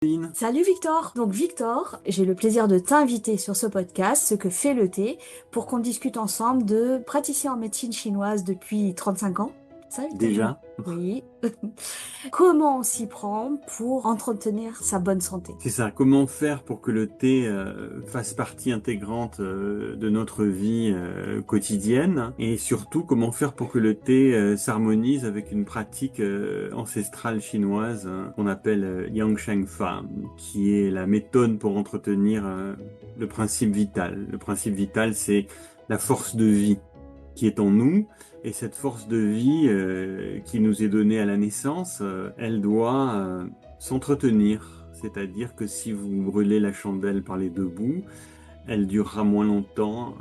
Céline. Salut Victor. Donc Victor, j'ai le plaisir de t'inviter sur ce podcast, Ce que fait le thé, pour qu'on discute ensemble de praticien en médecine chinoise depuis 35 ans. Ça, Victor? Déjà, Oui. Comment on s'y prend pour entretenir sa bonne santé? c'est ça. Comment faire pour que le thé fasse partie intégrante de notre vie quotidienne et surtout comment faire pour que le thé s'harmonise avec une pratique ancestrale chinoise qu'on appelle Yang Sheng Fa, qui est la méthode pour entretenir le principe vital. Le principe vital, c'est la force de vie qui est en nous. Et cette force de vie qui nous est donnée à la naissance, elle doit s'entretenir. C'est-à-dire que si vous brûlez la chandelle par les deux bouts, elle durera moins longtemps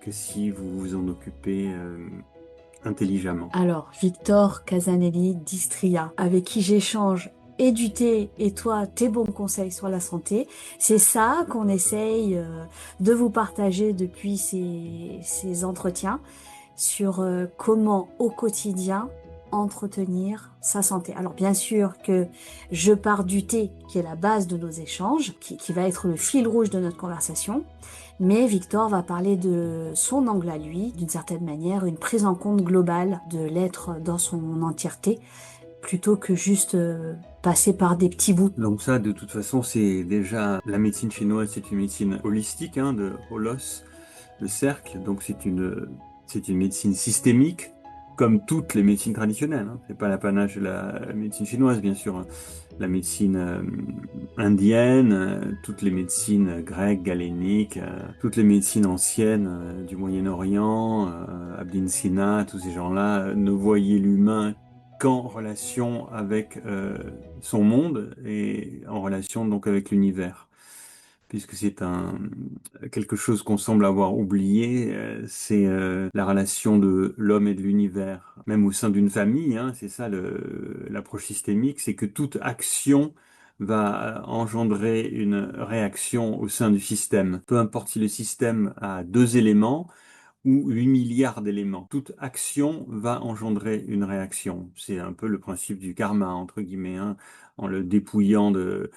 que si vous vous en occupez intelligemment. Alors, Victor Casanelli d'Istria, avec qui j'échange et du thé et toi, tes bons conseils sur la santé, c'est ça qu'on essaye de vous partager depuis ces entretiens sur comment au quotidien entretenir sa santé. Alors bien sûr que je pars du thé qui est la base de nos échanges, qui va être le fil rouge de notre conversation, mais Victor va parler de son angle à lui, d'une certaine manière, une prise en compte globale de l'être dans son entièreté, plutôt que juste passer par des petits bouts. Donc ça, de toute façon, c'est déjà la médecine chinoise, c'est une médecine holistique, hein, de holos, le cercle. Donc c'est une médecine systémique, comme toutes les médecines traditionnelles. Hein. C'est pas l'apanage de la médecine chinoise, bien sûr. Hein. La médecine indienne, toutes les médecines grecques, galéniques, toutes les médecines anciennes du Moyen-Orient, Ibn Sina, tous ces gens-là ne voyaient l'humain qu'en relation avec son monde et en relation donc avec l'univers. Puisque c'est quelque chose qu'on semble avoir oublié, c'est la relation de l'homme et de l'univers, même au sein d'une famille, hein, c'est ça l'approche systémique, c'est que toute action va engendrer une réaction au sein du système. Peu importe si le système a deux éléments ou 8 milliards d'éléments. Toute action va engendrer une réaction. C'est un peu le principe du karma, entre guillemets, hein, en le dépouillant de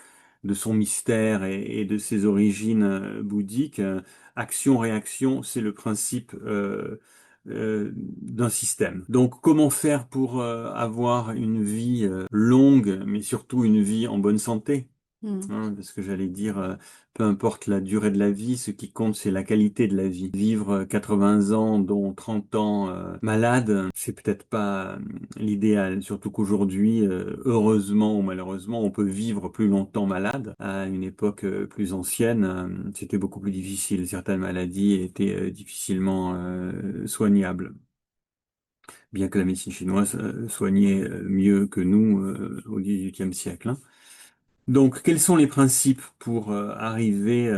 son mystère et de ses origines bouddhiques. Action-réaction, c'est le principe d'un système. Donc, comment faire pour avoir une vie longue, mais surtout une vie en bonne santé? Hmm. Hein, parce que j'allais dire, peu importe la durée de la vie, ce qui compte, c'est la qualité de la vie. Vivre 80 ans, dont 30 ans malade, c'est peut-être pas l'idéal. Surtout qu'aujourd'hui, heureusement ou malheureusement, on peut vivre plus longtemps malade. À une époque plus ancienne, c'était beaucoup plus difficile. Certaines maladies étaient difficilement soignables. Bien que la médecine chinoise soignait mieux que nous au XVIIIe siècle. Hein. Donc, quels sont les principes pour arriver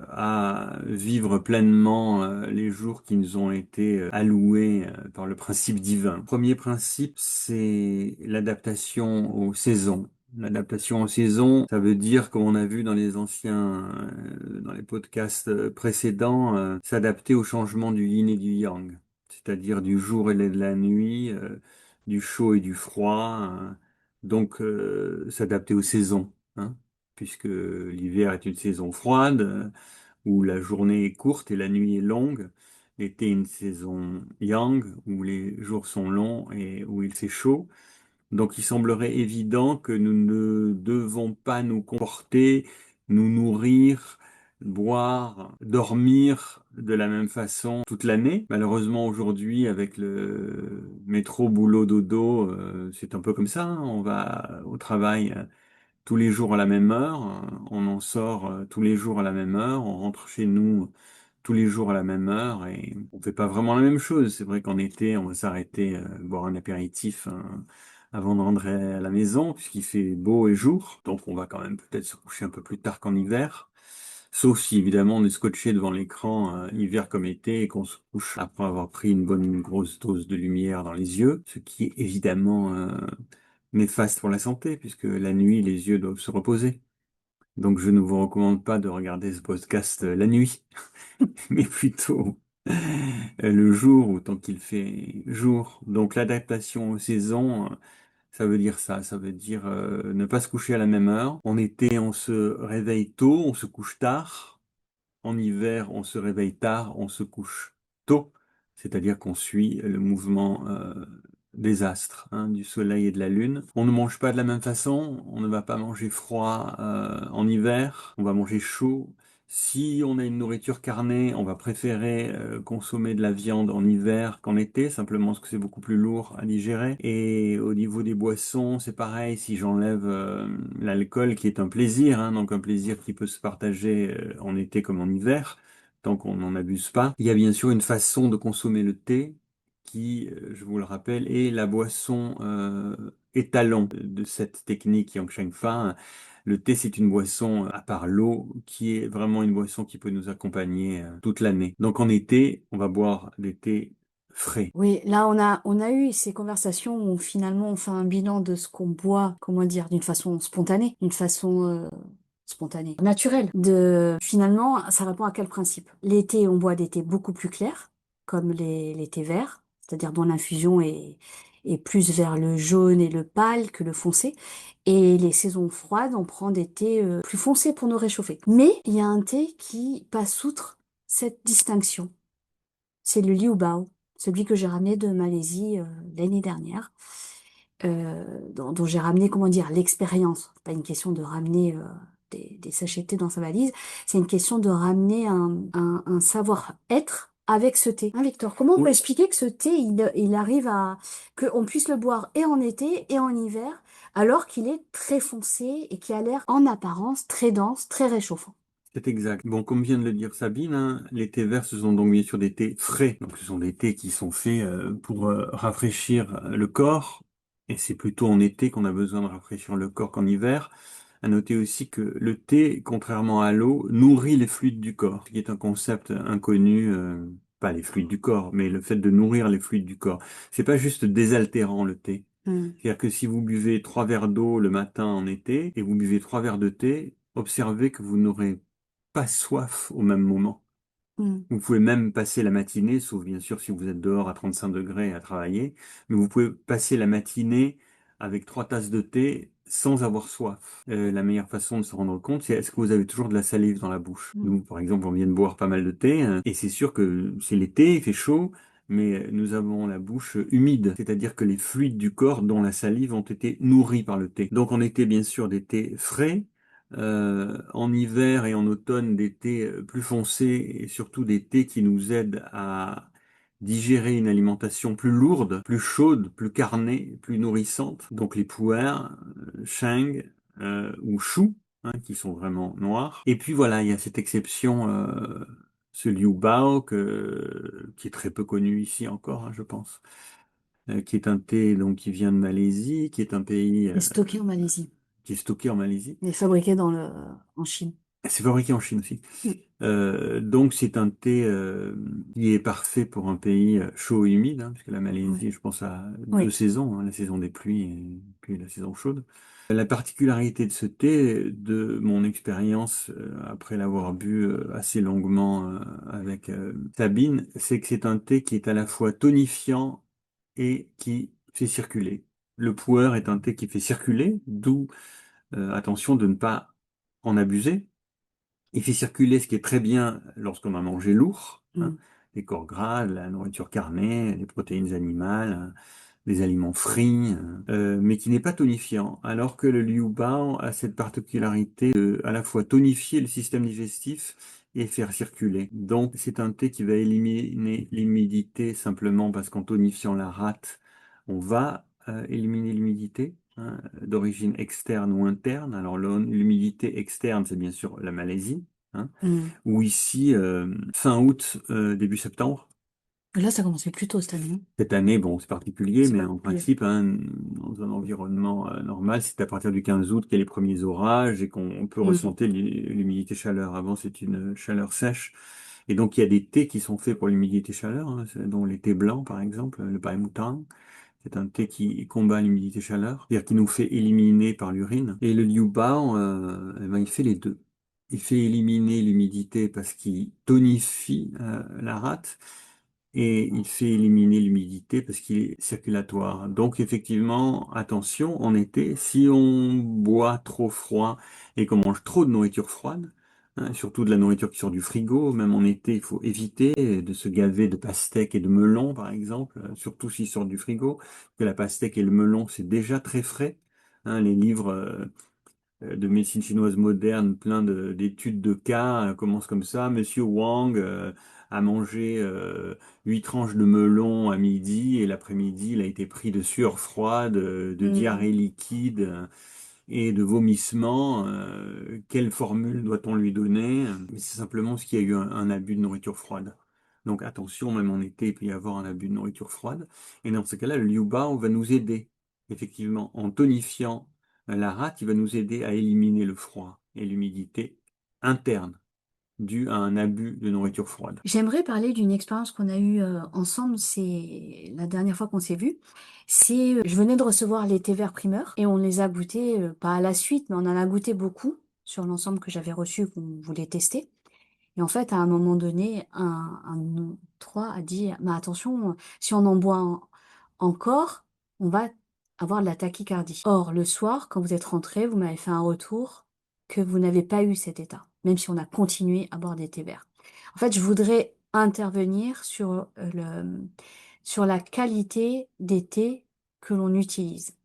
à vivre pleinement les jours qui nous ont été alloués par le principe divin? Premier principe, c'est l'adaptation aux saisons. L'adaptation aux saisons, ça veut dire, comme on a vu dans les podcasts précédents, s'adapter au changement du yin et du yang, c'est-à-dire du jour et de la nuit, du chaud et du froid. Donc, s'adapter aux saisons, hein, puisque l'hiver est une saison froide, où la journée est courte et la nuit est longue. L'été est une saison yang, où les jours sont longs et où il fait chaud. Donc, il semblerait évident que nous ne devons pas nous comporter, nous nourrir, boire, dormir de la même façon toute l'année. Malheureusement, aujourd'hui, avec le métro, boulot, dodo, c'est un peu comme ça. Hein. On va au travail tous les jours à la même heure, on en sort tous les jours à la même heure, on rentre chez nous tous les jours à la même heure et on fait pas vraiment la même chose. C'est vrai qu'en été, on va s'arrêter boire un apéritif avant de rentrer à la maison puisqu'il fait beau et jour. Donc on va quand même peut-être se coucher un peu plus tard qu'en hiver. Sauf si évidemment on est scotché devant l'écran hiver comme été et qu'on se couche après avoir pris une bonne grosse dose de lumière dans les yeux, ce qui est évidemment néfaste pour la santé puisque la nuit les yeux doivent se reposer. Donc je ne vous recommande pas de regarder ce podcast la nuit, mais plutôt le jour ou tant qu'il fait jour. Donc l'adaptation aux saisons, Ça veut dire ça, ça veut dire ne pas se coucher à la même heure. En été, on se réveille tôt, on se couche tard. En hiver, on se réveille tard, on se couche tôt. C'est-à-dire qu'on suit le mouvement des astres, hein, du soleil et de la lune. On ne mange pas de la même façon, on ne va pas manger froid en hiver, on va manger chaud. Si on a une nourriture carnée, on va préférer consommer de la viande en hiver qu'en été, simplement parce que c'est beaucoup plus lourd à digérer. Et au niveau des boissons, c'est pareil, si j'enlève l'alcool, qui est un plaisir, hein, donc un plaisir qui peut se partager en été comme en hiver, tant qu'on n'en abuse pas. Il y a bien sûr une façon de consommer le thé qui, je vous le rappelle, est la boisson étalon de cette technique Yang Sheng Fa. Le thé, c'est une boisson, à part l'eau, qui est vraiment une boisson qui peut nous accompagner toute l'année. Donc en été, on va boire des thés frais. Oui, là on a eu ces conversations où finalement on fait un bilan de ce qu'on boit, comment dire, d'une façon spontanée, d'une façon spontanée, naturelle. De finalement, ça répond à quel principe? L'été, on boit des thés beaucoup plus clairs, comme les thés verts, c'est-à-dire dont l'infusion est plus vers le jaune et le pâle que le foncé. Et les saisons froides, on prend des thés plus foncés pour nous réchauffer. Mais il y a un thé qui passe outre cette distinction. C'est le Liu Bao, celui que j'ai ramené de Malaisie l'année dernière, dont j'ai ramené, comment dire, l'expérience. C'est pas une question de ramener des sachets de thé dans sa valise, c'est une question de ramener un savoir-être avec ce thé. Hein, Victor, comment on peut Oui, expliquer que ce thé, il arrive à qu'on puisse le boire et en été et en hiver, alors qu'il est très foncé et qui a l'air en apparence très dense, très réchauffant. c'est exact. Bon, comme vient de le dire Sabine, hein, les thés verts, ce sont donc bien sûr des thés frais. Donc, ce sont des thés qui sont faits pour rafraîchir le corps. Et c'est plutôt en été qu'on a besoin de rafraîchir le corps qu'en hiver. À noter aussi que le thé, contrairement à l'eau, nourrit les fluides du corps, ce qui est un concept inconnu, pas les fluides du corps, mais le fait de nourrir les fluides du corps. C'est pas juste désaltérant le thé. Hmm, C'est-à-dire que si vous buvez 3 verres d'eau le matin en été et vous buvez 3 verres de thé, observez que vous n'aurez pas soif au même moment. hmm, Vous pouvez même passer la matinée, sauf bien sûr si vous êtes dehors à 35 degrés à travailler, mais vous pouvez passer la matinée avec 3 tasses de thé sans avoir soif. La meilleure façon de se rendre compte, c'est est-ce que vous avez toujours de la salive dans la bouche? hmm, Nous, par exemple, on vient de boire pas mal de thé, hein, et c'est sûr que c'est l'été, il fait chaud, mais nous avons la bouche humide, c'est-à-dire que les fluides du corps, dont la salive, ont été nourris par le thé. Donc on était bien sûr des thés frais, en hiver et en automne des thés plus foncés et surtout des thés qui nous aident à digérer une alimentation plus lourde, plus chaude, plus carnée, plus nourrissante. Donc les pu'er, sheng ou chou, hein, qui sont vraiment noirs. Et puis voilà, il y a cette exception, ce liu bao qui est très peu connu ici encore, hein, je pense, qui est un thé donc qui vient de Malaisie, qui est un pays et stocké en Malaisie. qui est stocké en Malaisie. Il est fabriqué en Chine. C'est fabriqué en Chine aussi. Mm. Donc c'est un thé qui est parfait pour un pays chaud et humide, hein, puisque la Ouais. Malaisie, je pense à deux Oui. saisons, hein, la saison des pluies et puis la saison chaude. La particularité de ce thé, de mon expérience après l'avoir bu assez longuement avec Sabine, c'est que c'est un thé qui est à la fois tonifiant et qui fait circuler. Le pu'er est un thé qui fait circuler, d'où attention de ne pas en abuser. Il fait circuler ce qui est très bien lorsqu'on a mangé lourd, hein, Mm. les corps gras, la nourriture carnée, les protéines animales, les aliments frits, mais qui n'est pas tonifiant. Alors que le liu bao a cette particularité de à la fois tonifier le système digestif et faire circuler. Donc c'est un thé qui va éliminer l'humidité simplement parce qu'en tonifiant la rate, on va éliminer l'humidité, hein, d'origine externe ou interne. Alors l'humidité externe, c'est bien sûr la Malaisie, hein, Mm. ou ici, fin août, début septembre. Là, ça commençait plus tôt cette année, hein. Cette année, bon, c'est particulier, C'est mais en particulier. principe, hein, dans un environnement normal, c'est à partir du 15 août qu'il y a les premiers orages et qu'on peut Mm. ressentir l'humidité-chaleur. Avant, c'est une chaleur sèche. Et donc, il y a des thés qui sont faits pour l'humidité-chaleur, hein, dont les thés blancs, par exemple, le pai mutang. C'est un thé qui combat l'humidité-chaleur, c'est-à-dire qui nous fait éliminer par l'urine. Et le liu bao, eh ben, il fait les deux. Il fait éliminer l'humidité parce qu'il tonifie la rate. et il fait éliminer l'humidité parce qu'il est circulatoire. Donc effectivement, attention, en été, si on boit trop froid et qu'on mange trop de nourriture froide, hein, surtout de la nourriture qui sort du frigo, même en été, il faut éviter de se gaver de pastèques et de melons, par exemple, surtout s'ils sortent du frigo, que la pastèque et le melon, c'est déjà très frais. Hein, les livres de médecine chinoise moderne, plein d'études de cas, commencent comme ça. Monsieur Wang a mangé 8 tranches de melon à midi et l'après-midi, il a été pris de sueur froide, de Hmm. diarrhée liquide et de vomissements. Quelle formule doit-on lui donner? C'est simplement ce qu'il y a eu un abus de nourriture froide. Donc attention, même en été, il peut y avoir un abus de nourriture froide. Et dans ce cas-là, le Liu Bao va nous aider, effectivement, en tonifiant la rate, il va nous aider à éliminer le froid et l'humidité interne due à un abus de nourriture froide. J'aimerais parler d'une expérience qu'on a eue ensemble, c'est la dernière fois qu'on s'est vus. Je venais de recevoir les thés verts primeurs et on les a goûtés, pas à la suite, mais on en a goûté beaucoup sur l'ensemble que j'avais reçu, qu'on voulait tester. Et en fait, à un moment donné, un de nous trois a dit, mais attention, si on en boit encore, on va avoir de la tachycardie. Or, le soir, quand vous êtes rentré, vous m'avez fait un retour que vous n'avez pas eu cet état, même si on a continué à boire des thés verts. En fait, je voudrais intervenir sur la qualité des thés que l'on utilise.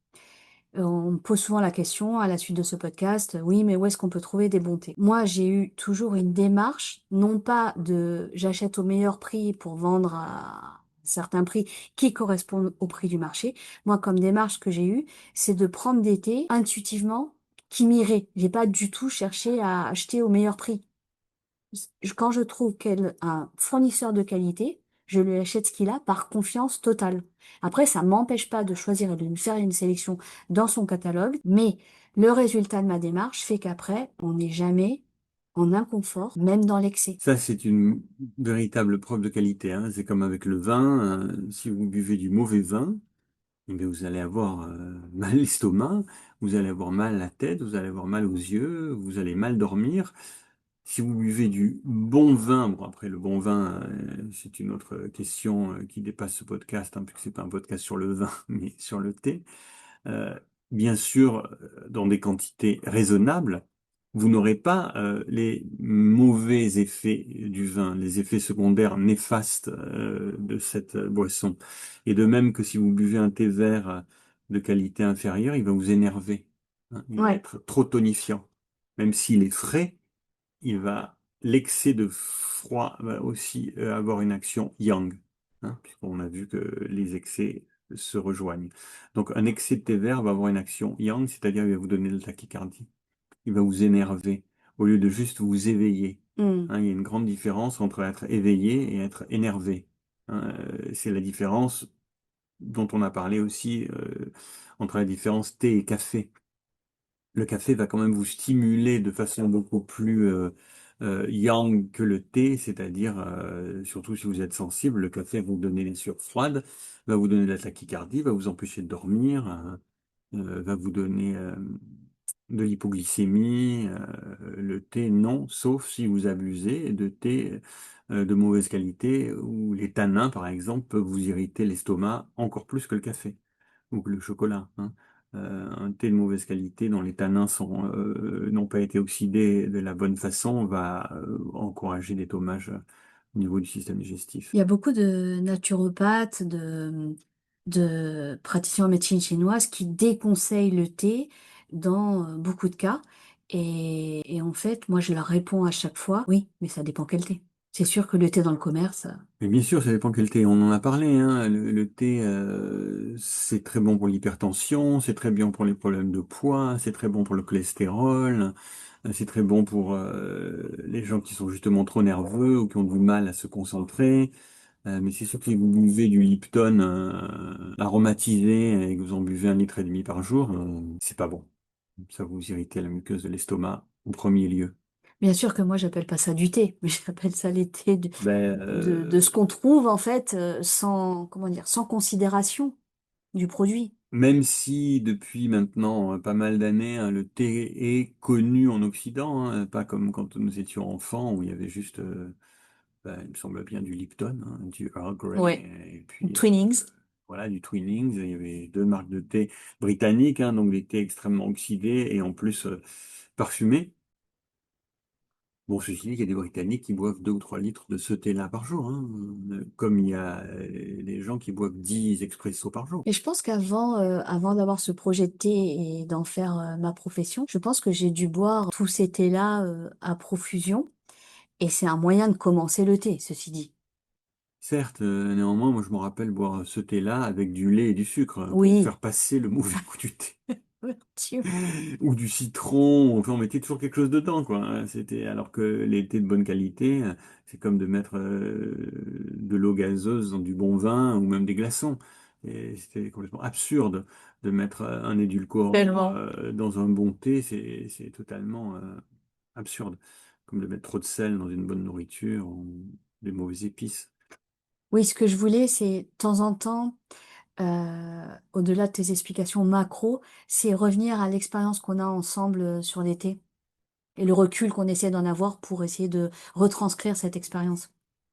On me pose souvent la question à la suite de ce podcast, oui, mais où est-ce qu'on peut trouver des bons thés? Moi, j'ai eu toujours une démarche, non pas de j'achète au meilleur prix pour vendre à certains prix qui correspondent au prix du marché. Moi, comme démarche que j'ai eue, c'est de prendre des thés intuitivement qui m'iraient. J'ai pas du tout cherché à acheter au meilleur prix. Quand je trouve un fournisseur de qualité, je lui achète ce qu'il a par confiance totale. Après, ça m'empêche pas de choisir et de lui faire une sélection dans son catalogue, mais le résultat de ma démarche fait qu'après, on n'est jamais en inconfort, même dans l'excès. Ça, c'est une véritable preuve de qualité, hein. C'est comme avec le vin. Si vous buvez du mauvais vin, eh bien, vous allez avoir mal l'estomac, vous allez avoir mal à la tête, vous allez avoir mal aux yeux, vous allez mal dormir. Si vous buvez du bon vin, bon après le bon vin, c'est une autre question qui dépasse ce podcast, hein, puisque c'est pas un podcast sur le vin, mais sur le thé. Euh, Bien sûr, dans des quantités raisonnables, vous n'aurez pas les mauvais effets du vin, les effets secondaires néfastes de cette boisson. Et de même que si vous buvez un thé vert de qualité inférieure, il va vous énerver, hein. Il va Ouais. être trop tonifiant. Même s'il est frais, l'excès de froid va aussi avoir une action yang, hein, puisqu'on a vu que les excès se rejoignent. Donc un excès de thé vert va avoir une action yang, c'est-à-dire il va vous donner de la tachycardie. Il va vous énerver au lieu de juste vous éveiller. Hmm. Hein, il y a une grande différence entre être éveillé et être énervé. Hein, c'est la différence dont on a parlé aussi entre la différence thé et café. Le café va quand même vous stimuler de façon beaucoup plus yang que le thé, c'est-à-dire, surtout si vous êtes sensible, le café va vous donner les sueurs froides, va vous donner de la tachycardie, va vous empêcher de dormir, va vous donner de l'hypoglycémie. Le thé, non, sauf si vous abusez de thé de mauvaise qualité, où les tanins, par exemple, peuvent vous irriter l'estomac encore plus que le café ou que le chocolat, hein. Un thé de mauvaise qualité dont les tanins n'ont pas été oxydés de la bonne façon va encourager des dommages au niveau du système digestif. Il y a beaucoup de naturopathes, de praticiens en médecine chinoise qui déconseillent le thé dans beaucoup de cas. Et en fait, moi, je leur réponds à chaque fois, oui, mais ça dépend quel thé. C'est sûr que le thé dans le commerce, Mais bien sûr, ça dépend quel thé. On en a parlé, hein. Le thé, c'est très bon pour l'hypertension, c'est très bien pour les problèmes de poids, c'est très bon pour le cholestérol, c'est très bon pour les gens qui sont justement trop nerveux ou qui ont du mal à se concentrer. Mais c'est sûr que si vous buvez du Lipton aromatisé et que vous en buvez 1,5 litre par jour, c'est pas bon. Ça vous irrite la muqueuse de l'estomac en premier lieu. bien sûr que moi, j'appelle pas ça du thé, mais j'appelle ça les thés Ben, de ce qu'on trouve, en fait, sans, comment dire, sans considération du produit. même si depuis maintenant pas mal d'années, hein, le thé est connu en Occident, hein, pas comme quand nous étions enfants où il y avait juste il me semble bien du Lipton, hein, du Earl Grey, Ouais. et puis Twinings. voilà, du Twinings. Il y avait deux marques de thé britanniques, hein, donc des thés extrêmement oxydés et en plus parfumés. Bon, ceci dit, il y a des Britanniques qui boivent 2 ou 3 litres de ce thé-là par jour, hein, comme il y a des gens qui boivent 10 expressos par jour. Et je pense avant d'avoir ce projet de thé et d'en faire ma profession, je pense que j'ai dû boire tous ces thés-là à profusion. Et c'est un moyen de commencer le thé, ceci dit. Certes, néanmoins, moi je me rappelle boire ce thé-là avec du lait et du sucre pour Oui, faire passer le mauvais goût du thé. Dieu. Ou du citron, enfin on mettait toujours quelque chose dedans, quoi, hein. C'était alors que les thés de bonne qualité, c'est comme de mettre de l'eau gazeuse dans du bon vin ou même des glaçons. Et c'était complètement absurde de mettre un édulcorant Tellement. dans un bon thé, c'est totalement absurde. Comme de mettre trop de sel dans une bonne nourriture ou des mauvaises épices. Oui, ce que je voulais, c'est de temps en temps, au-delà de tes explications macro, c'est revenir à l'expérience qu'on a ensemble sur les thés et le recul qu'on essaie d'en avoir pour essayer de retranscrire cette expérience.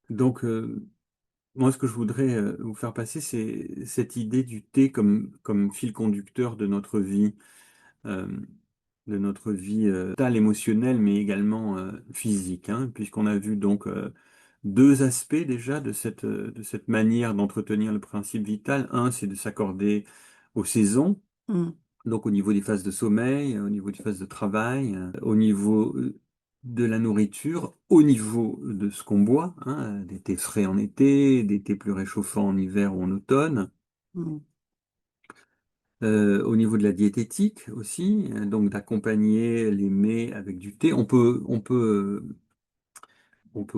Donc, moi, ce que je voudrais vous faire passer, c'est cette idée du thé comme fil conducteur euh, de notre vie mentale, émotionnelle, mais également physique, hein, puisqu'on a vu donc deux aspects déjà de cette manière d'entretenir le principe vital. Un, c'est de s'accorder aux saisons, Mm, donc au niveau des phases de sommeil, au niveau des phases de travail, au niveau de la nourriture, au niveau de ce qu'on boit, hein, des thés frais en été, des thés plus réchauffants en hiver ou en automne, mm. au niveau de la diététique aussi, donc d'accompagner les mets avec du thé. On peut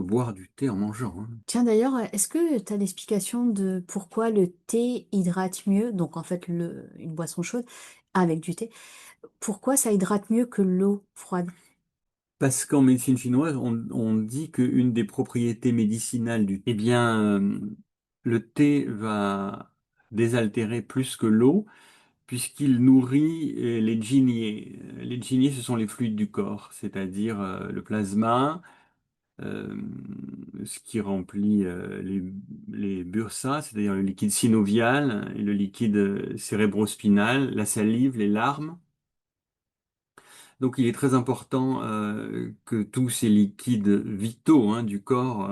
boire du thé en mangeant, hein. Tiens, d'ailleurs, est-ce que tu as l'explication de pourquoi le thé hydrate mieux, donc en fait une boisson chaude avec du thé, pourquoi ça hydrate mieux que l'eau froide? Parce qu'en médecine chinoise, on dit qu'une des propriétés médicinales du thé, eh bien, le thé va désaltérer plus que l'eau, puisqu'il nourrit les jiniers. Les jiniers, ce sont les fluides du corps, c'est-à-dire le plasma, euh, ce qui remplit les bursas, c'est-à-dire le liquide synovial et le liquide cérébrospinal, la salive, les larmes. Donc il est très important que tous ces liquides vitaux, hein, du corps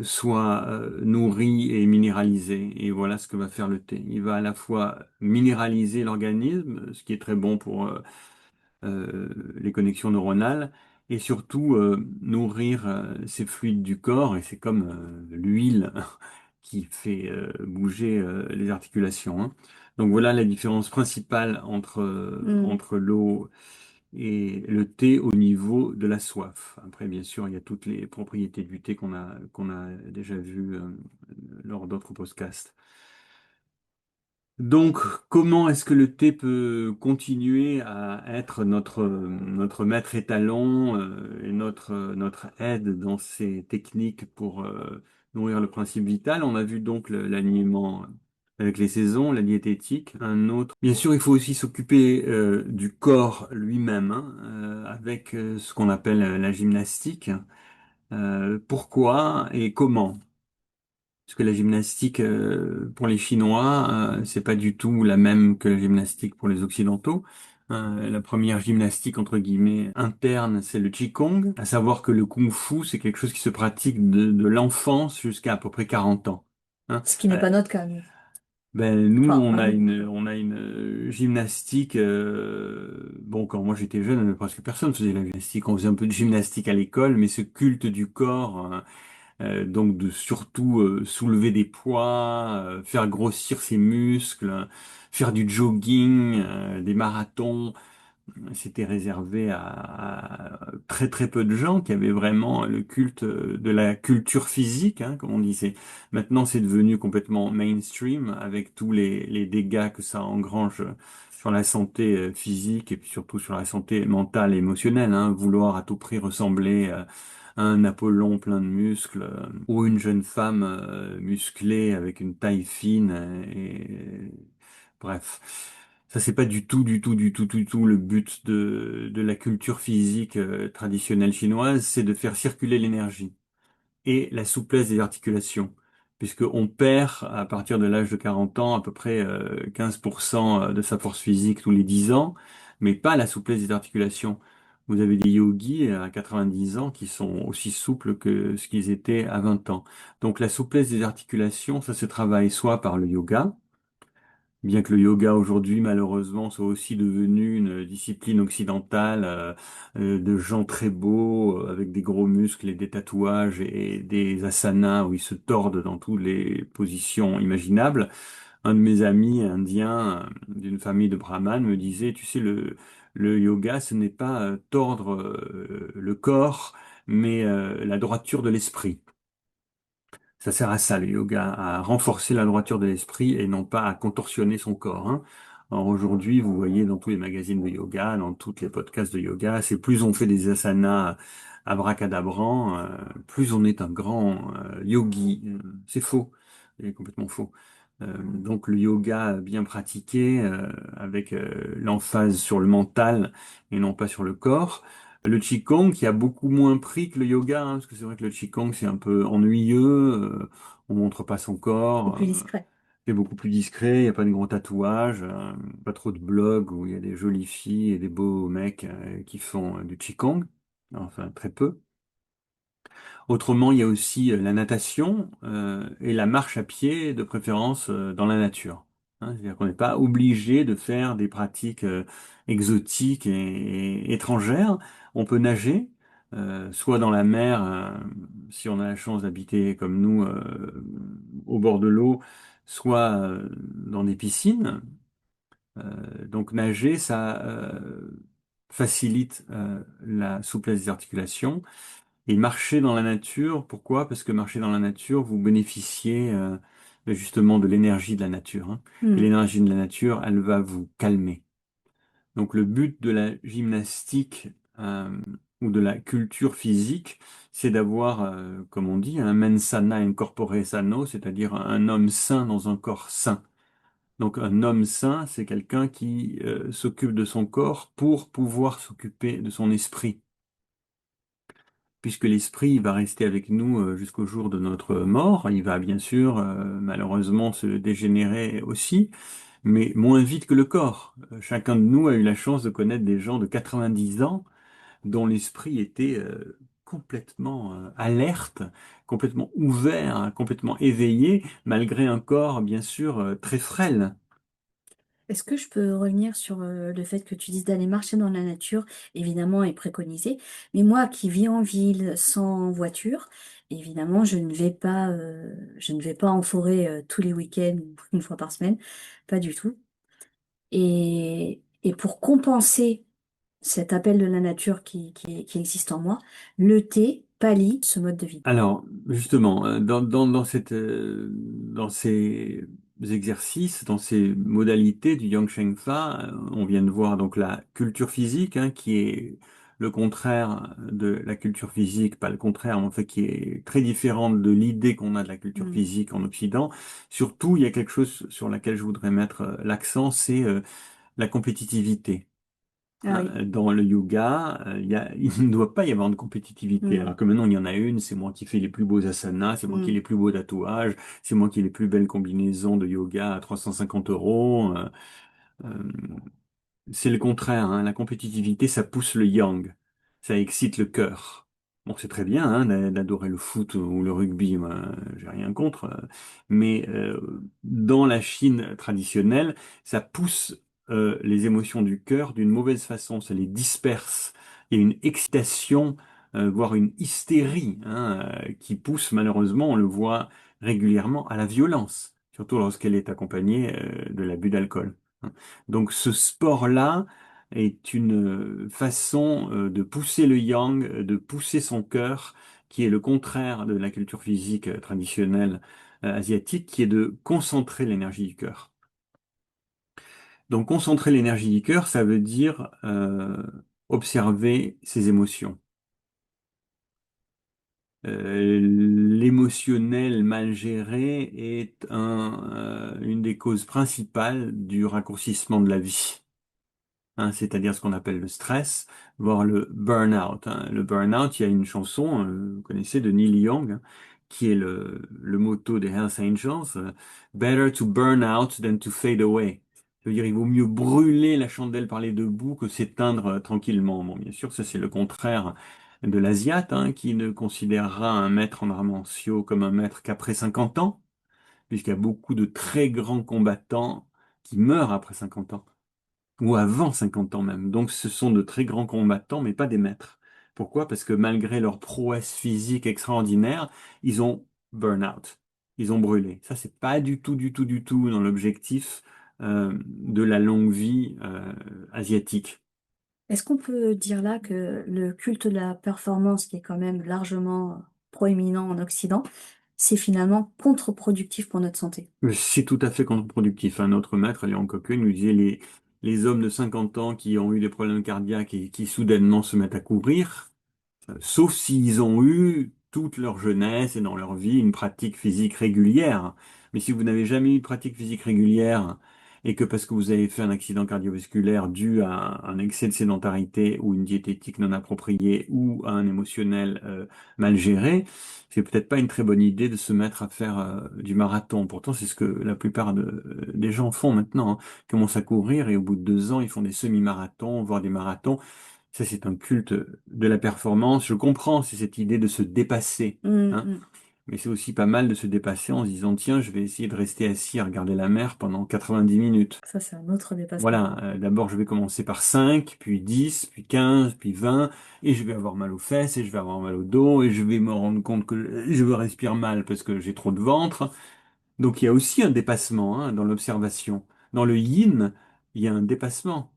soient nourris et minéralisés. Et voilà ce que va faire le thé. Il va à la fois minéraliser l'organisme, ce qui est très bon pour les connexions neuronales, et surtout nourrir ces fluides du corps. Et c'est comme l'huile qui fait bouger les articulations, hein. Donc voilà la différence principale Mm, entre l'eau et le thé au niveau de la soif. Après, bien sûr, il y a toutes les propriétés du thé qu'on a déjà vues lors d'autres podcasts. Donc, comment est-ce que le thé peut continuer à être notre maître étalon et notre aide dans ces techniques pour nourrir le principe vital? On a vu donc l'alignement avec les saisons, la diététique. Un autre. Bien sûr, il faut aussi s'occuper du corps lui-même, hein, avec ce qu'on appelle la gymnastique. Pourquoi et comment? Parce que la gymnastique pour les Chinois, c'est pas du tout la même que la gymnastique pour les Occidentaux. La première gymnastique entre guillemets interne, c'est le Qigong, à savoir que le Kung Fu, c'est quelque chose qui se pratique de l'enfance jusqu'à à peu près 40 ans, hein. ce qui n'est pas notre cas, nous. Ben, nous, Enfin, pas nous. on a une gymnastique. Bon, quand moi j'étais jeune, presque personne faisait la gymnastique. On faisait un peu de gymnastique à l'école, mais ce culte du corps, hein, donc de surtout soulever des poids, faire grossir ses muscles, faire du jogging, des marathons. C'était réservé à très très peu de gens qui avaient vraiment le culte de la culture physique, hein, comme on disait. Maintenant, c'est devenu complètement mainstream avec tous les dégâts que ça engrange sur la santé physique et puis surtout sur la santé mentale et émotionnelle, hein. Vouloir à tout prix ressembler à un Apollon plein de muscles ou une jeune femme musclée avec une taille fine et bref. Ça, c'est pas du tout le but de la culture physique traditionnelle chinoise, c'est de faire circuler l'énergie. et la souplesse des articulations, puisqu'on perd à partir de l'âge de 40 ans à peu près 15% de sa force physique tous les 10 ans, mais pas la souplesse des articulations. Vous avez des yogis à 90 ans qui sont aussi souples que ce qu'ils étaient à 20 ans. Donc la souplesse des articulations, ça se travaille soit par le yoga, bien que le yoga aujourd'hui, malheureusement, soit aussi devenu une discipline occidentale de gens très beaux, avec des gros muscles et des tatouages et des asanas où ils se tordent dans toutes les positions imaginables. Un de mes amis indiens d'une famille de brahmanes me disait, tu sais, le yoga, ce n'est pas tordre le corps, mais la droiture de l'esprit. Ça sert à ça, le yoga, à renforcer la droiture de l'esprit et non pas à contorsionner son corps, hein. Alors aujourd'hui, vous voyez dans tous les magazines de yoga, dans tous les podcasts de yoga, c'est plus on fait des asanas abracadabrants, plus on est un grand yogi. C'est faux, c'est complètement faux. Donc le yoga bien pratiqué, avec l'emphase sur le mental et non pas sur le corps. Le Qigong qui a beaucoup moins pris que le yoga, hein, parce que c'est vrai que le Qigong c'est un peu ennuyeux, on montre pas son C'est corps, plus discret. c'est beaucoup plus discret, il n'y a pas de gros tatouages, pas trop de blogs où il y a des jolies filles et des beaux mecs qui font du Qigong, enfin très peu. Autrement, il y a aussi la natation et la marche à pied, de préférence dans la nature. Hein, c'est-à-dire qu'on n'est pas obligé de faire des pratiques exotiques et étrangères. On peut nager, soit dans la mer, si on a la chance d'habiter comme nous au bord de l'eau, soit dans des piscines. Donc nager, ça facilite la souplesse des articulations. Et marcher dans la nature, pourquoi? Parce que marcher dans la nature, vous bénéficiez justement de l'énergie de la nature, hein. Et Hmm. l'énergie de la nature, elle va vous calmer. Donc le but de la gymnastique ou de la culture physique, c'est d'avoir, comme on dit, un mens sana in corpore sano, c'est-à-dire un homme sain dans un corps sain. Donc un homme sain, c'est quelqu'un qui s'occupe de son corps pour pouvoir s'occuper de son esprit, puisque l'esprit va rester avec nous jusqu'au jour de notre mort. Il va bien sûr malheureusement se dégénérer aussi, mais moins vite que le corps. Chacun de nous a eu la chance de connaître des gens de 90 ans dont l'esprit était complètement alerte, complètement ouvert, hein, complètement éveillé, malgré un corps bien sûr très frêle. Est-ce que je peux revenir sur le fait que tu dises d'aller marcher dans la nature, évidemment, est préconisé, mais moi qui vis en ville sans voiture, évidemment, je ne vais pas en forêt tous les week-ends ou une fois par semaine, pas du tout. Et pour compenser cet appel de la nature qui existe en moi, le thé pallie ce mode de vie. Alors, justement, dans ces exercices, dans ces modalités du Yang Sheng Fa, on vient de voir donc la culture physique, hein, qui est le contraire de la culture physique, pas le contraire, mais en fait qui est très différente de l'idée qu'on a de la culture Hmm. physique en Occident. Surtout, il y a quelque chose sur laquelle je voudrais mettre l'accent, c'est la compétitivité. Ah Hein, oui. dans le yoga, il ne doit pas y avoir de compétitivité. Hmm. Alors que maintenant, il y en a une, c'est moi qui fais les plus beaux asanas, c'est moi qui ai Hmm. les plus beaux tatouages, c'est moi qui ai les plus belles combinaisons de yoga à 350 euros. Euh, c'est le contraire, hein. La compétitivité, ça pousse le yang, ça excite le cœur. Bon, c'est très bien hein, d'adorer le foot ou le rugby, moi, j'ai rien contre, mais dans la Chine traditionnelle, ça pousse les émotions du cœur d'une mauvaise façon, ça les disperse. Il y a une excitation, voire une hystérie, hein, qui pousse malheureusement, on le voit régulièrement, à la violence, surtout lorsqu'elle est accompagnée de l'abus d'alcool. Donc ce sport-là est une façon de pousser le yang, de pousser son cœur, qui est le contraire de la culture physique traditionnelle asiatique, qui est de concentrer l'énergie du cœur. Donc concentrer l'énergie du cœur, ça veut dire observer ses émotions. L'émotionnel mal géré est une des causes principales du raccourcissement de la vie. hein, c'est-à-dire ce qu'on appelle le stress, voire le burn-out, hein. Le burn-out, il y a une chanson, vous connaissez, de Neil Young, hein, qui est le motto des Hells Angels, Better to burn out than to fade away. Ça veut dire, il vaut mieux brûler la chandelle par les deux bouts que s'éteindre tranquillement. Bon, bien sûr, ça c'est le contraire de l'Asiate, hein, qui ne considérera un maître en arts martiaux comme un maître qu'après 50 ans, puisqu'il y a beaucoup de très grands combattants qui meurent après 50 ans ou avant 50 ans même. Donc ce sont de très grands combattants, mais pas des maîtres. Pourquoi? Parce que malgré leur prouesse physique extraordinaire, ils ont burn-out. Ils ont brûlé. Ça, c'est pas du tout dans l'objectif de la longue vie asiatique. Est-ce qu'on peut dire là que le culte de la performance, qui est quand même largement proéminent en Occident, c'est finalement contre-productif pour notre santé? C'est tout à fait contre-productif. Un autre maître, Léon Cocqueux, nous disait les hommes de 50 ans qui ont eu des problèmes cardiaques et qui soudainement se mettent à courir, sauf s'ils ont eu toute leur jeunesse et dans leur vie une pratique physique régulière. Mais si vous n'avez jamais eu de pratique physique régulière et que parce que vous avez fait un accident cardiovasculaire dû à un excès de sédentarité ou une diététique non appropriée ou à un émotionnel mal géré, c'est peut-être pas une très bonne idée de se mettre à faire du marathon. Pourtant, c'est ce que la plupart des gens font maintenant, hein. Ils commencent à courir et au bout de 2 ans, ils font des semi-marathons, voire des marathons. Ça, c'est un culte de la performance. Je comprends, c'est cette idée de se dépasser, Hum, hein. hum. Mais c'est aussi pas mal de se dépasser en se disant, tiens, je vais essayer de rester assis à regarder la mer pendant 90 minutes. Ça, c'est un autre dépassement. Voilà, d'abord je vais commencer par 5, puis 10, puis 15, puis 20, et je vais avoir mal aux fesses, et je vais avoir mal au dos, et je vais me rendre compte que je respire mal parce que j'ai trop de ventre. Donc il y a aussi un dépassement, hein, dans l'observation. Dans le yin, il y a un dépassement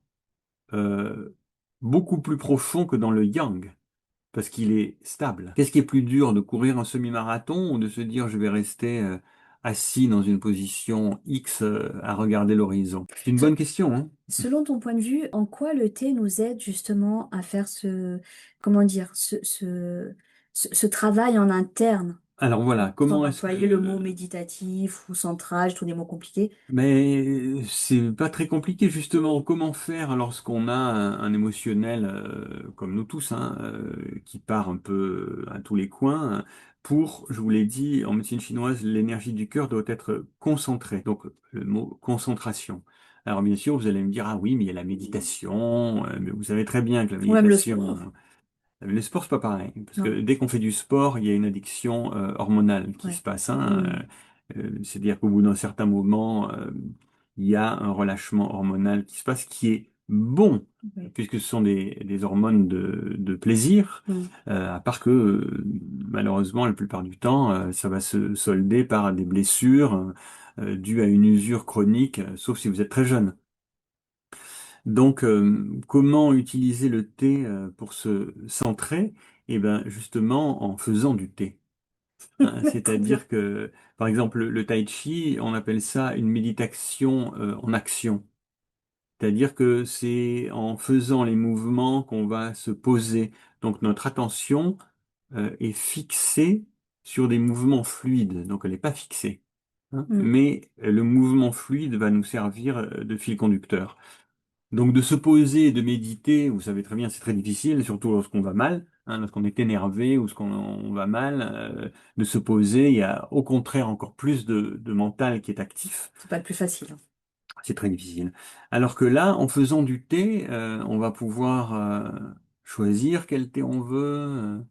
euh, beaucoup plus profond que dans le yang, parce qu'il est stable. Qu'est-ce qui est plus dur, de courir un semi-marathon ou de se dire je vais rester assis dans une position X à regarder l'horizon? C'est une Se- bonne question, hein. Selon ton point de vue, en quoi le thé nous aide justement à faire comment dire, ce travail en interne, Alors voilà, sans comment est-ce employer le mot que... méditatif ou centrage, tous les mots compliqués? Mais c'est pas très compliqué justement. Comment faire lorsqu'on a un émotionnel comme nous tous, hein, qui part un peu à tous les coins, pour, je vous l'ai dit, en médecine chinoise, l'énergie du cœur doit être concentrée. Donc le mot concentration. Alors bien sûr, vous allez me dire, ah oui, mais il y a la méditation, mais vous savez très bien que la Ou même le méditation, sport? le sport, c'est pas pareil, parce Non? que dès qu'on fait du sport, il y a une addiction hormonale qui se Ouais. passe, hein. Hmm. C'est-à-dire qu'au bout d'un certain moment, il y a un relâchement hormonal qui se passe, qui est bon, Ouais. puisque ce sont des hormones de plaisir, Hmm. à part que malheureusement, la plupart du temps, ça va se solder par des blessures dues à une usure chronique, sauf si vous êtes très jeune. Donc, comment utiliser le thé pour se centrer? Eh bien, justement, en faisant du thé, hein. Trop bien. C'est-à-dire que, par exemple, le tai chi, on appelle ça une méditation en action. C'est-à-dire que c'est en faisant les mouvements qu'on va se poser. Donc, notre attention est fixée sur des mouvements fluides. Donc, elle n'est pas fixée, hein. Hmm. Mais le mouvement fluide va nous servir de fil conducteur. Donc de se poser et de méditer, vous savez très bien, c'est très difficile, surtout lorsqu'on va mal, hein, lorsqu'on est énervé ou lorsqu'on on va mal, de se poser. Il y a au contraire encore plus de mental qui est actif. C'est pas le plus facile, hein. C'est très difficile. Alors que là, en faisant du thé, on va pouvoir choisir quel thé on veut,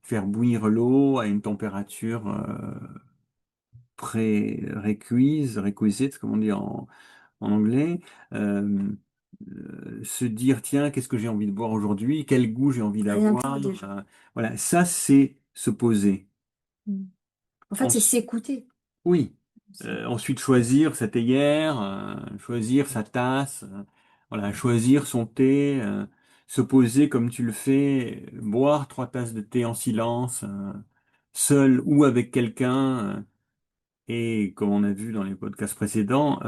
faire bouillir l'eau à une température pré-requise, requisite, comme on dit en anglais, euh, se dire, tiens, qu'est-ce que j'ai envie de boire aujourd'hui, quel goût j'ai envie Rien d'avoir. que déjà. Voilà, ça, c'est se poser. Hmm. En fait, c'est Ensuite, s'écouter oui. aussi. Ensuite, choisir sa théière, choisir sa tasse, voilà, choisir son thé, se poser comme tu le fais, boire 3 tasses de thé en silence, seul ou avec quelqu'un. Et comme on a vu dans les podcasts précédents,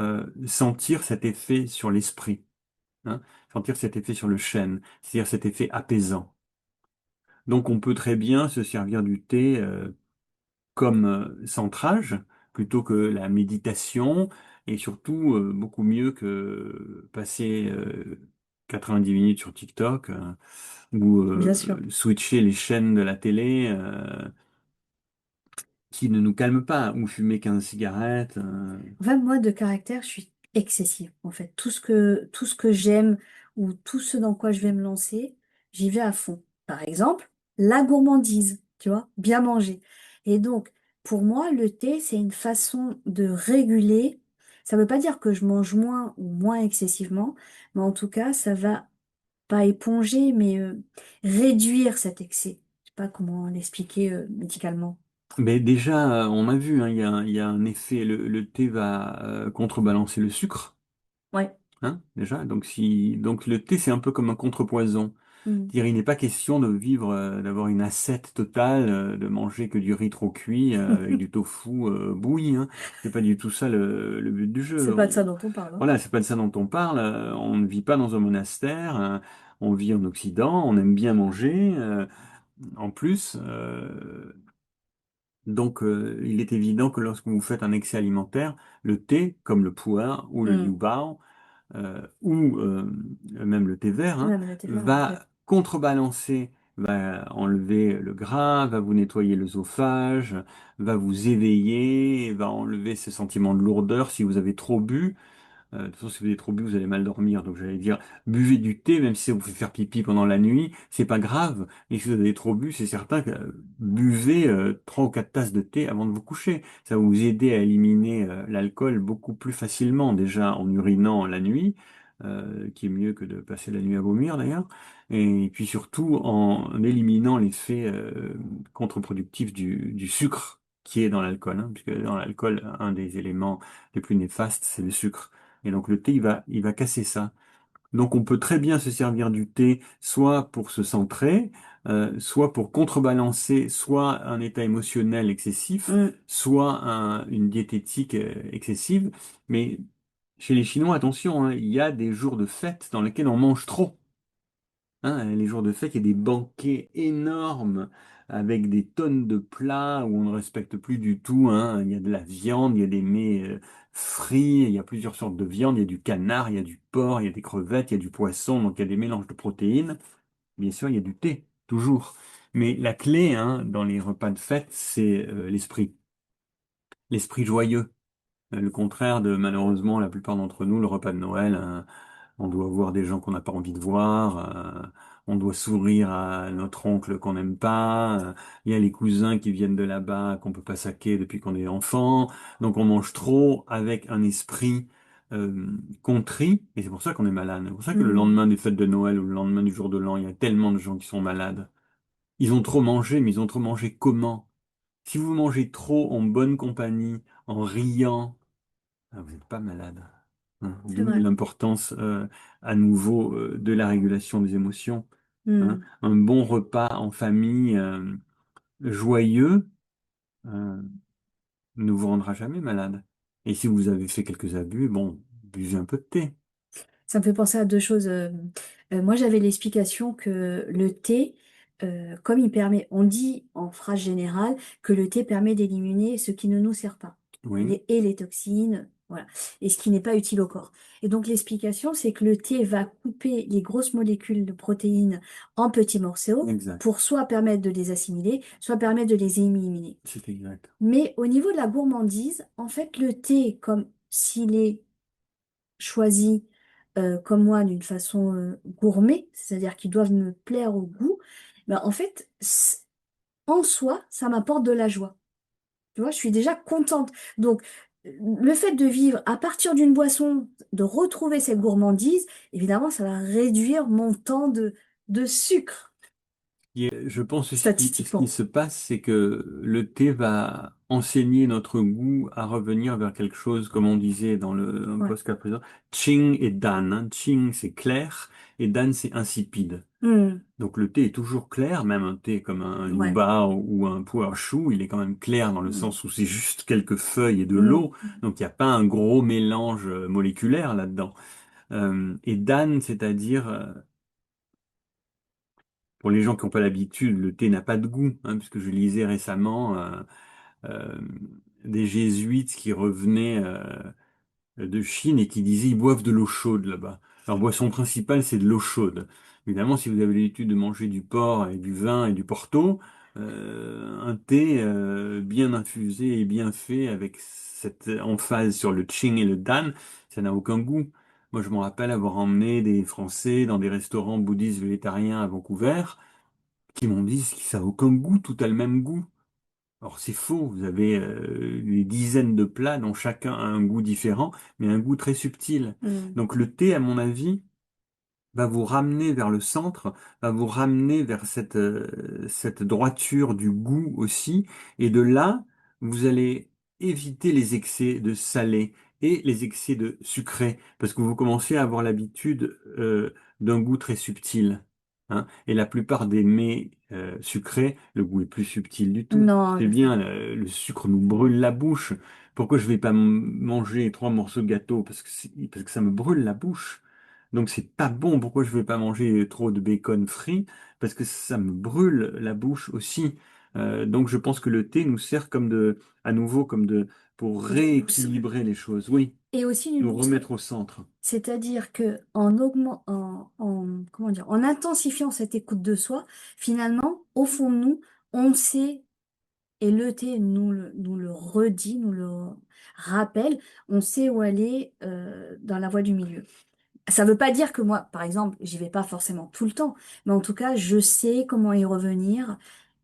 sentir cet effet sur l'esprit, hein, sentir cet effet sur le chêne, c'est-à-dire cet effet apaisant. Donc on peut très bien se servir du thé comme centrage plutôt que la méditation et surtout beaucoup mieux que passer 90 minutes sur TikTok, ou Bien sûr. switcher les chaînes de la télé qui ne nous calment pas, ou fumer 15 cigarettes. En fait, moi, de caractère, je suis excessive. En fait, tout ce que j'aime ou tout ce dans quoi je vais me lancer, j'y vais à fond. Par exemple, la gourmandise, tu vois, bien manger. Et donc, pour moi, le thé, c'est une façon de réguler. Ça ne veut pas dire que je mange moins ou moins excessivement, mais en tout cas, ça va pas éponger, mais réduire cet excès. Je sais pas comment l'expliquer médicalement. Mais déjà, on a vu, hein, il y a un effet, le thé va contrebalancer le sucre, Ouais. hein, déjà. Donc le thé, c'est un peu comme un contrepoison. Mm. Dire, il n'est pas question de vivre, d'avoir une ascète totale, de manger que du riz trop cuit avec du tofu bouilli, hein. C'est pas du tout ça le but du C'est jeu. pas de ça dont on parle, hein. Voilà, c'est pas de ça dont on parle. On ne vit pas dans un monastère. On vit en Occident. On aime bien manger. En plus, donc, il est évident que lorsque vous faites un excès alimentaire, le thé, comme le pu'er ou le liu Mm. bao, ou même le thé vert, hein, Même le thé vert, ouais. va contrebalancer, va enlever le gras, va vous nettoyer l'œsophage, va vous éveiller, va enlever ce sentiment de lourdeur si vous avez trop bu. De toute façon, si vous avez trop bu, vous allez mal dormir. Donc, j'allais dire, buvez du thé, même si ça vous fait faire pipi pendant la nuit, c'est pas grave. Et si vous avez trop bu, c'est certain que buvez 3 ou 4 tasses de thé avant de vous coucher. Ça va vous aider à éliminer l'alcool beaucoup plus facilement, déjà en urinant la nuit, qui est mieux que de passer la nuit à vomir d'ailleurs. Et puis surtout en éliminant l'effet contre-productif du sucre qui est dans l'alcool, hein, puisque dans l'alcool, un des éléments les plus néfastes, c'est le sucre. Et donc le thé, il va casser ça. Donc on peut très bien se servir du thé soit pour se centrer, soit pour contrebalancer soit un état émotionnel excessif, Mm. soit une diététique excessive. Mais chez les Chinois, attention, hein, il y a des jours de fête dans lesquels on mange trop. Hein, les jours de fête, il y a des banquets énormes avec des tonnes de plats où on ne respecte plus du tout, hein. Il y a de la viande, il y a des mets frits, il y a plusieurs sortes de viande, il y a du canard, il y a du porc, il y a des crevettes, il y a du poisson, donc il y a des mélanges de protéines. Bien sûr, il y a du thé, toujours. Mais la clé, hein, dans les repas de fête, c'est l'esprit. L'esprit joyeux. Le contraire de, malheureusement, la plupart d'entre nous, le repas de Noël, hein. On doit voir des gens qu'on n'a pas envie de voir. On doit sourire à notre oncle qu'on n'aime pas. Il y a les cousins qui viennent de là-bas qu'on peut pas saquer depuis qu'on est enfant. Donc on mange trop avec un esprit contrit. Et c'est pour ça qu'on est malade. C'est pour ça que le Mm. lendemain des fêtes de Noël ou le lendemain du jour de l'an, il y a tellement de gens qui sont malades. Ils ont trop mangé, mais ils ont trop mangé comment? Si vous mangez trop en bonne compagnie, en riant, vous n'êtes pas malade. Hein. C'est D'où vrai. l'importance à nouveau de la régulation des émotions. Hein. Mm. Un bon repas en famille joyeux euh, ne vous rendra jamais malade. Et si vous avez fait quelques abus, bon, buvez un peu de thé. Ça me fait penser à deux choses. Moi, j'avais l'explication que le thé, comme il permet, on dit en phrase générale que le thé permet d'éliminer ce qui ne nous sert pas, Oui, et les toxines, voilà, et ce qui n'est pas utile au corps. Et donc, l'explication, c'est que le thé va couper les grosses molécules de protéines en petits morceaux exact. pour soit permettre de les assimiler, soit permettre de les éliminer. C'est exact. Mais au niveau de la gourmandise, en fait, le thé, comme s'il est choisi comme moi d'une façon gourmet, c'est-à-dire qu'ils doivent me plaire au goût, ben, en fait, en soi, ça m'apporte de la joie. Tu vois, je suis déjà contente. Donc, le fait de vivre à partir d'une boisson, de retrouver cette gourmandise, évidemment, ça va réduire mon temps de sucre, Je pense que ce qui statistiquement. se passe, c'est que le thé va enseigner notre goût à revenir vers quelque chose, comme on disait dans le Ouais. podcast précédent, Qing et Dan, hein. Qing, c'est clair, et Dan, c'est insipide. Hmm. Donc le thé est toujours clair, même un thé comme un Ouais. Yuba ou un pu'er chou, il est quand même clair dans le Hmm. sens où c'est juste quelques feuilles et de Hmm. l'eau, donc il n'y a pas un gros mélange moléculaire là-dedans. Et Dan, c'est-à-dire, pour les gens qui n'ont pas l'habitude, le thé n'a pas de goût, hein, puisque je lisais récemment euh, des jésuites qui revenaient de Chine et qui disaient ils boivent de l'eau chaude là-bas. leur boisson principale, c'est de l'eau chaude. Évidemment, si vous avez l'habitude de manger du porc et du vin et du porto, un thé bien infusé et bien fait avec cette emphase sur le ching et le dan, ça n'a aucun goût. Moi, je me rappelle avoir emmené des Français dans des restaurants bouddhistes végétariens à Vancouver qui m'ont dit que ça n'a aucun goût, tout a le même goût. Alors c'est faux, vous avez des dizaines de plats dont chacun a un goût différent, mais un goût très subtil. Mm. Donc le thé, à mon avis, va vous ramener vers le centre, va vous ramener vers cette droiture du goût aussi, et de là, vous allez éviter les excès de salé et les excès de sucré, parce que vous commencez à avoir l'habitude d'un goût très subtil. Hein. Et la plupart des mets sucrés, le goût est plus subtil du tout. Non, C'est je sais. bien, le sucre nous brûle la bouche. Pourquoi je vais pas manger 3 morceaux de gâteau? Parce que ça me brûle la bouche. Donc c'est pas bon. Pourquoi je vais pas manger trop de bacon frit? Parce que ça me brûle la bouche aussi. Donc je pense que le thé nous sert à nouveau pour D'une boussole. rééquilibrer les choses. Oui, Et aussi d'une nous boussole. remettre au centre. C'est-à-dire que comment dire, en intensifiant cette écoute de soi, finalement, au fond de nous, on sait, et le thé nous le redit, nous le rappelle, on sait où aller dans la voie du milieu. Ça ne veut pas dire que moi, par exemple, j'y vais pas forcément tout le temps, mais en tout cas, je sais comment y revenir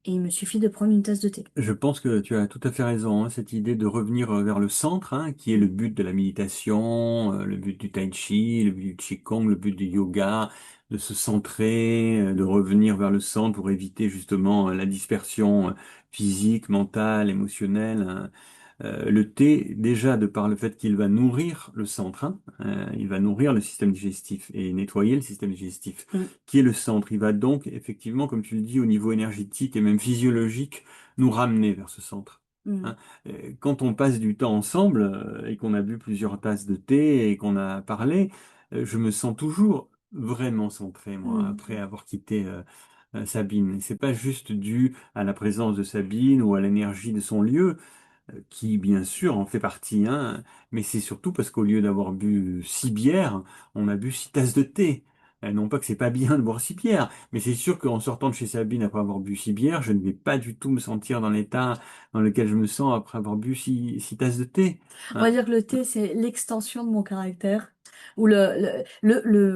et il me suffit de prendre une tasse de thé. Je pense que tu as tout à fait raison, hein, cette idée de revenir vers le centre, hein, qui est le but de la méditation, le but du tai chi, le but du qigong, le but du yoga, de se centrer, de revenir vers le centre pour éviter justement la dispersion physique, mentale, émotionnelle. Hein. Le thé, déjà, de par le fait qu'il va nourrir le centre, hein, il va nourrir le système digestif et nettoyer le système digestif, Mm, qui est le centre. Il va donc, effectivement, comme tu le dis, au niveau énergétique et même physiologique, nous ramener vers ce centre. mm, Hein. Quand on passe du temps ensemble et qu'on a bu plusieurs tasses de thé et qu'on a parlé, je me sens toujours vraiment centré, moi, après mm, avoir quitté Sabine. Et c'est pas juste dû à la présence de Sabine ou à l'énergie de son lieu, qui bien sûr en fait partie, hein, mais c'est surtout parce qu'au lieu d'avoir bu 6 bières, on a bu 6 tasses de thé. Non pas que c'est pas bien de boire 6 bières, mais c'est sûr qu'en sortant de chez Sabine après avoir bu 6 bières, je ne vais pas du tout me sentir dans l'état dans lequel je me sens après avoir bu six tasses de thé. On va Hein. dire que le thé, c'est l'extension de mon caractère, ou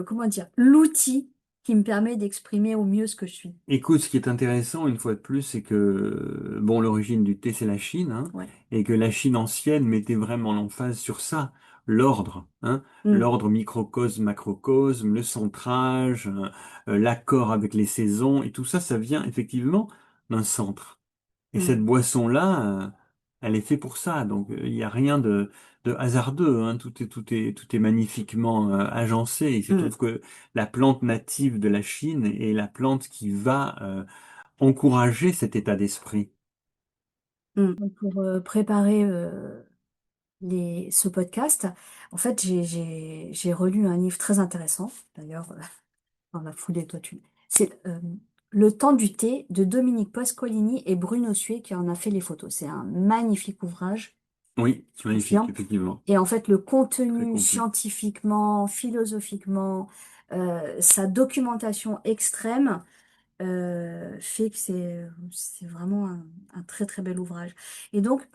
comment dire, l'outil qui me permet d'exprimer au mieux ce que je suis. Écoute, ce qui est intéressant, une fois de plus, c'est que, bon, l'origine du thé, c'est la Chine, hein, Ouais. et que la Chine ancienne mettait vraiment l'emphase sur ça, l'ordre, hein, Mm, l'ordre microcosme, macrocosme, le centrage, l'accord avec les saisons, et tout ça, ça vient effectivement d'un centre. Et mm, cette boisson-là, elle est faite pour ça. Donc, il n'y a rien de hasardeux. Hein. Tout est magnifiquement agencé. Il se mm, trouve que la plante native de la Chine est la plante qui va encourager cet état d'esprit. mm. Donc, pour préparer ce podcast, en fait, j'ai relu un livre très intéressant. D'ailleurs, dans la foulée, toi, tu... C'est Le temps du thé de Dominique Pasqualini et Bruno Suet qui en a fait les photos. C'est un magnifique ouvrage, Oui, je magnifique, confirme. effectivement. Et en fait, le Très contenu complet. scientifiquement, philosophiquement, sa documentation extrême fait que c'est vraiment un très très bel ouvrage. Et donc,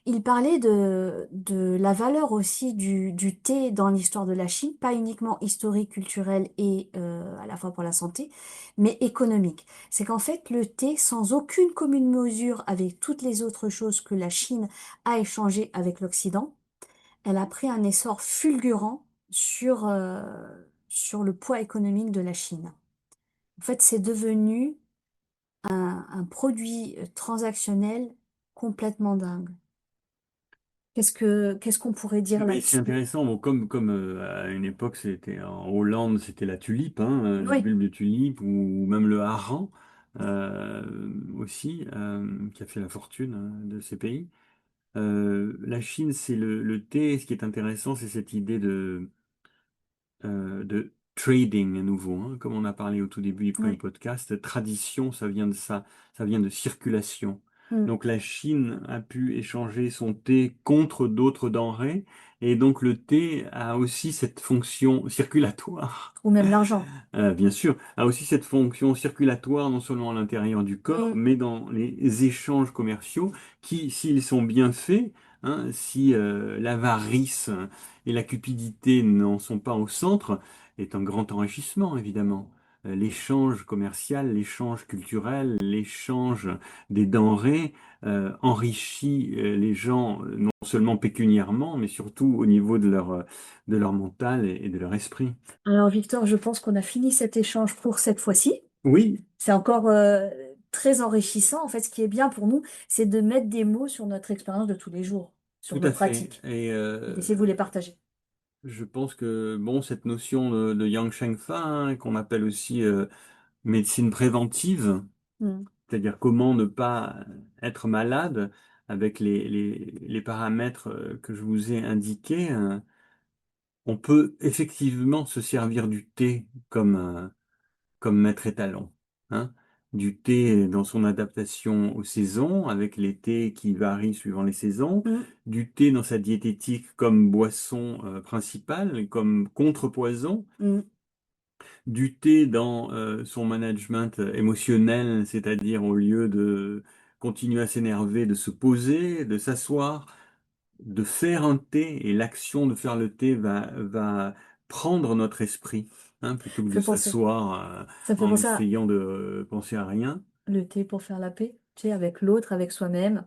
il parlait de la valeur aussi du thé dans l'histoire de la Chine, pas uniquement historique, culturelle et à la fois pour la santé, mais économique. C'est qu'en fait, le thé, sans aucune commune mesure avec toutes les autres choses que la Chine a échangées avec l'Occident, elle a pris un essor fulgurant sur le poids économique de la Chine. En fait, c'est devenu un produit transactionnel complètement dingue. Qu'est-ce qu'on pourrait dire Mais c'est là-dessus? intéressant, bon, comme à une époque, c'était en Hollande, c'était la tulipe, hein, la Oui. bulbe de tulipe, ou même le hareng aussi, qui a fait la fortune de ces pays. La Chine, c'est le thé. Ce qui est intéressant, c'est cette idée de trading à nouveau, hein, comme on a parlé au tout début du premier Oui. podcast. Tradition, ça vient de ça, ça vient de circulation. Mm. Donc la Chine a pu échanger son thé contre d'autres denrées. Et donc le thé a aussi cette fonction circulatoire, Ou même l'argent. bien sûr, a aussi cette fonction circulatoire non seulement à l'intérieur du corps, Mm. mais dans les échanges commerciaux qui, s'ils sont bien faits, hein, si l'avarice et la cupidité n'en sont pas au centre, est un grand enrichissement, évidemment. L'échange commercial, l'échange culturel, l'échange des denrées enrichit les gens, non seulement pécuniairement, mais surtout au niveau de leur mental et de leur esprit. Alors, Victor, je pense qu'on a fini cet échange pour cette fois-ci. Oui, C'est encore très enrichissant. En fait, ce qui est bien pour nous, c'est de mettre des mots sur notre expérience de tous les jours, sur tout nos à fait. pratiques, Et et d'essayer de vous les partager. je pense que bon, cette notion de Yang Shengfa, hein, qu'on appelle aussi médecine préventive, Mm. c'est-à-dire comment ne pas être malade avec les paramètres que je vous ai indiqués, on peut effectivement se servir du thé comme maître étalon, hein. Du thé dans son adaptation aux saisons, avec les thés qui varient suivant les saisons, Mm. du thé dans sa diététique comme boisson principale, comme contrepoison, Mm. du thé dans son management émotionnel, c'est-à-dire au lieu de continuer à s'énerver, de se poser, de s'asseoir, de faire un thé, et l'action de faire le thé va prendre notre esprit, hein, plutôt que Ça de me fait penser. s'asseoir Ça me fait en penser à essayant de penser à rien. le thé pour faire la paix, tu sais, avec l'autre, avec soi-même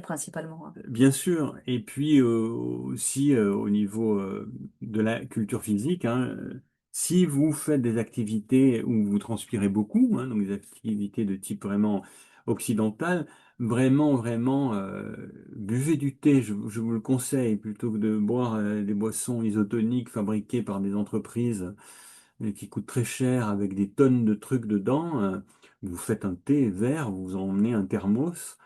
principalement, hein. Bien sûr, et puis aussi au niveau de la culture physique, hein, si vous faites des activités où vous transpirez beaucoup, hein, donc des activités de type vraiment occidental, vraiment, buvez du thé, je vous le conseille, plutôt que de boire des boissons isotoniques fabriquées par des entreprises qui coûtent très cher avec des tonnes de trucs dedans. Vous faites un thé vert, vous emmenez un thermos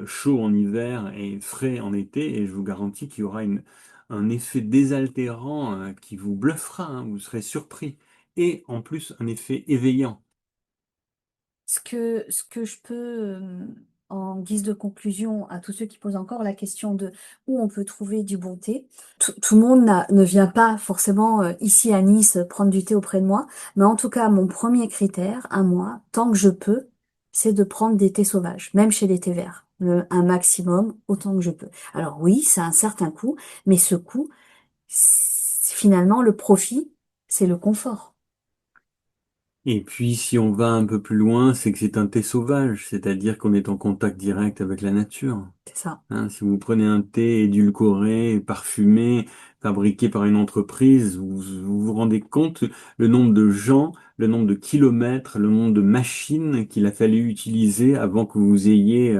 chaud en hiver et frais en été, et je vous garantis qu'il y aura un effet désaltérant qui vous bluffera, hein, vous serez surpris. Et en plus, un effet éveillant. Ce que je peux, en guise de conclusion à tous ceux qui posent encore la question de où on peut trouver du bon thé, tout le monde ne vient pas forcément ici à Nice prendre du thé auprès de moi, mais en tout cas, mon premier critère, à moi, tant que je peux, c'est de prendre des thés sauvages, même chez les thés verts, un maximum, autant que je peux. Alors oui, ça a un certain coût, mais ce coût, finalement, le profit, c'est le confort. Et puis, si on va un peu plus loin, c'est que c'est un thé sauvage, c'est-à-dire qu'on est en contact direct avec la nature. C'est ça. Hein, si vous prenez un thé édulcoré, parfumé, fabriqué par une entreprise, vous vous rendez compte le nombre de gens, le nombre de kilomètres, le nombre de machines qu'il a fallu utiliser avant que vous ayez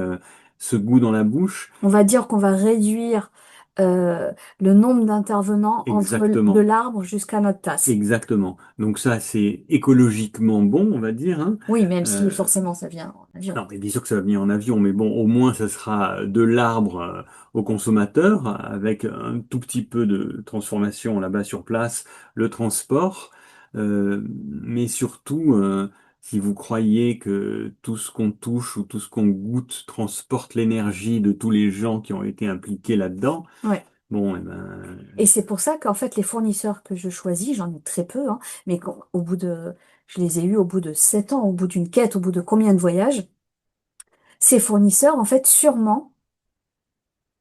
ce goût dans la bouche. On va dire qu'on va réduire euh, le nombre d'intervenants de Exactement, l'arbre jusqu'à notre tasse. exactement. Donc ça, c'est écologiquement bon, on va dire, hein. Oui, même si Euh, forcément ça vient en avion. Non, mais bien sûr que ça va venir en avion, mais bon, au moins ça sera de l'arbre au consommateur, avec un tout petit peu de transformation là-bas sur place, le transport. Mais surtout, si vous croyez que tout ce qu'on touche ou tout ce qu'on goûte transporte l'énergie de tous les gens qui ont été impliqués là-dedans, Ouais. bon, eh ben, Et c'est pour ça qu'en fait, les fournisseurs que je choisis, j'en ai très peu, hein, mais je les ai eus au bout de 7 ans, au bout d'une quête, au bout de combien de voyages, ces fournisseurs, en fait, sûrement,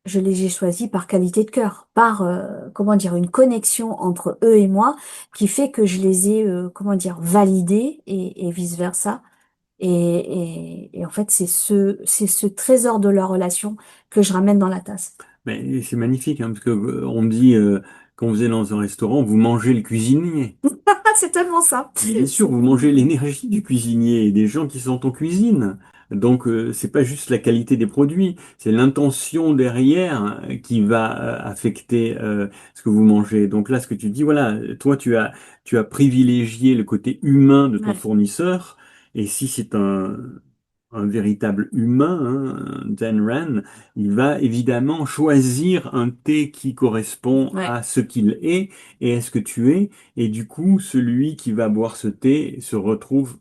je les ai choisis par qualité de cœur, par, comment dire, une connexion entre eux et moi qui fait que je les ai, comment dire, validés et vice-versa. Et en fait, c'est ce trésor de leur relation que je ramène dans la tasse. mais c'est magnifique, hein, parce que on dit quand vous êtes dans un restaurant, vous mangez le cuisinier. Ah, c'est tellement ça. Mais bien sûr, C'est- vous mangez l'énergie du cuisinier et des gens qui sont en cuisine. Donc, c'est pas juste la qualité des produits, c'est l'intention derrière qui va affecter ce que vous mangez. Donc là, ce que tu dis, voilà, toi, tu as privilégié le côté humain de ton Ouais, fournisseur. Et si c'est un véritable humain, hein, un Dan Rand, il va évidemment choisir un thé qui correspond ouais. à ce qu'il est et à ce que tu es. Et du coup, celui qui va boire ce thé se retrouve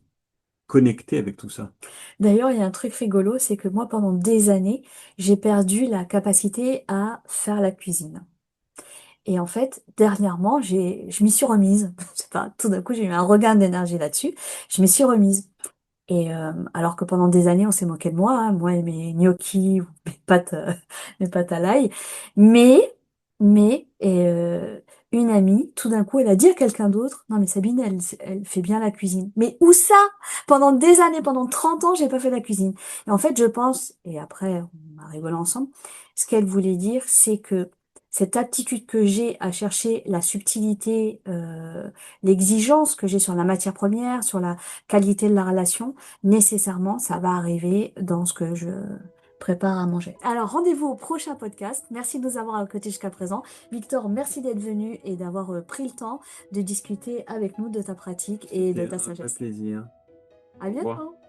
connecter avec tout ça. D'ailleurs, il y a un truc rigolo, c'est que moi, pendant des années, j'ai perdu la capacité à faire la cuisine. Et en fait, dernièrement, je m'y suis remise. Je sais pas, tout d'un coup, j'ai eu un regain d'énergie là-dessus. Je m'y suis remise. Et alors que pendant des années, on s'est moqué de moi, hein, moi et mes gnocchis ou mes pâtes à l'ail. Mais, mais une amie, tout d'un coup, elle a dit à quelqu'un d'autre, non mais Sabine, elle fait bien la cuisine. Mais où ça? Pendant des années, pendant 30 ans, j'ai pas fait la cuisine. Et en fait, je pense, et après, on a rigolé ensemble, ce qu'elle voulait dire, c'est que cette aptitude que j'ai à chercher la subtilité, l'exigence que j'ai sur la matière première, sur la qualité de la relation, nécessairement, ça va arriver dans ce que je prépare à manger. Alors, rendez-vous au prochain podcast. Merci de nous avoir écoutés jusqu'à présent. Victor, merci d'être venu et d'avoir pris le temps de discuter avec nous de ta pratique et de C'était ta un vrai sagesse. plaisir. À Au revoir. bientôt!